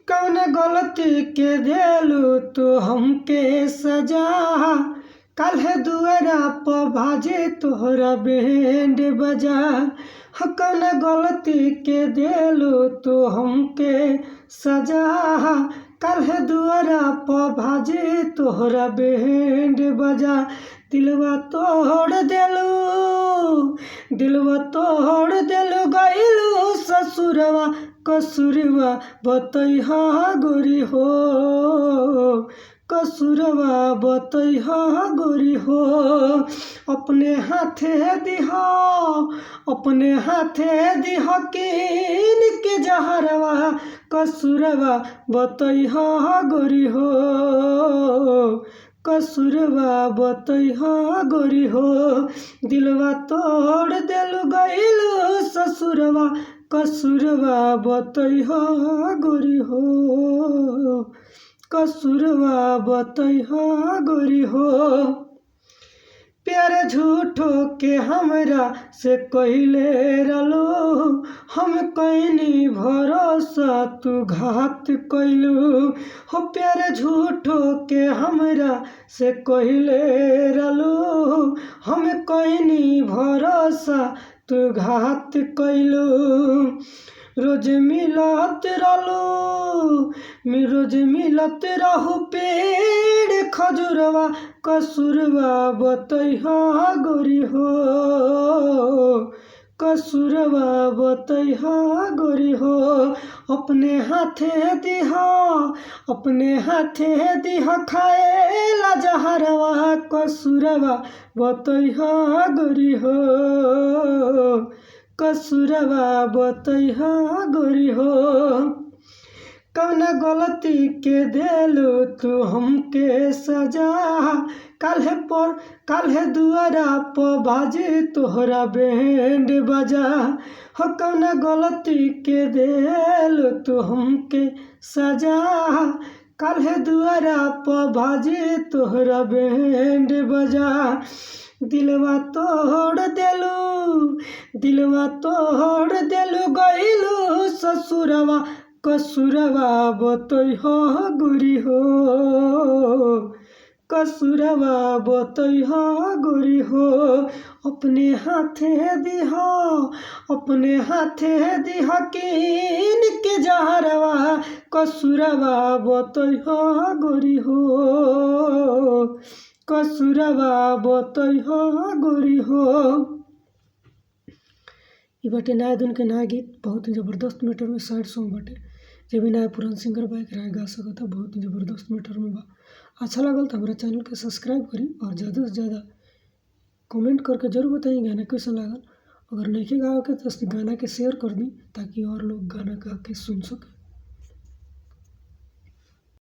कौन गलती के देलू तू हमके सजा, काल्हे दुआरा पर बाजे तोहरा बैंड बजा। कौन गलती के देलू तू हमके सजा, काल्हे दुआरा पर बाजे तोहरा बैंड बजा। दिलवा तोड़ देलू गइलू ससुरवा, कसुरवा बतैहा गोरी हो, कसुरवा बतैहा गोरी हो। अपने हाथे दिहा कीन के जहरवा, कसुरवा बतैहा गोरी हो, कसुरवा बतैहा गोरी हो। दिलवा तोड़ देलू गइलू ससुरवा, कसुरवा बतैहा गोरी हो, कसुरवा बतैहा गोरी हो। प्यार झूठो के हमरा से कइले रहलो, हम कइनी भरोसा तू घात कइलू हो। प्यार झूठो के हमरा से कइले रहलो, हम कइनी भरोसा तू घात कइलू। रोज मिलत रहू पेड़ खजुरवा, कसुरवा बतैहा गोरी हो, कसुरवा बतैहा गोरी हो। अपने हाथे दिहा खाएला जहरवा, कसुरवा बतैहा गोरी हो, कसुरवा बतैहा गोरी हो। कौन गलती के देलू तू हमके सजा, काल्हे दुआरा पर बाजे तोहरा बैंड बजा। कौन गलती के देलू तू हमके सजा, काल्हे दुआरा पर बाजे तोहरा बैंड बजा। दिलवा तोड़ देलू गइलू ससुरवा, कसुरवा बतैहा गोरी हो, कसुरवा बतैहा गोरी हो। अपने हाथे दिहा कीन के जहरवा, कसुरवा बतैहा गोरी हो, कसुरवा बतैहा गोरी हो। ये बाटे नया धुन के नया गीत, बहुत ही ज़बरदस्त मैटर में सैड सॉन्ग बाटे, जे भी नया पुरान सिंगर बा एकरा गा सकता, बहुत ही ज़बरदस्त मैटर में बा। अच्छा लगल तो हमारा चैनल के सब्सक्राइब करी और ज़्यादा से ज़्यादा कमेंट करके जरूर बताइए गाना कैसा लागल। अगर नहीं गाओ के तो गाना के शेयर कर दी ताकि और लोग गाना गा के सुन सके।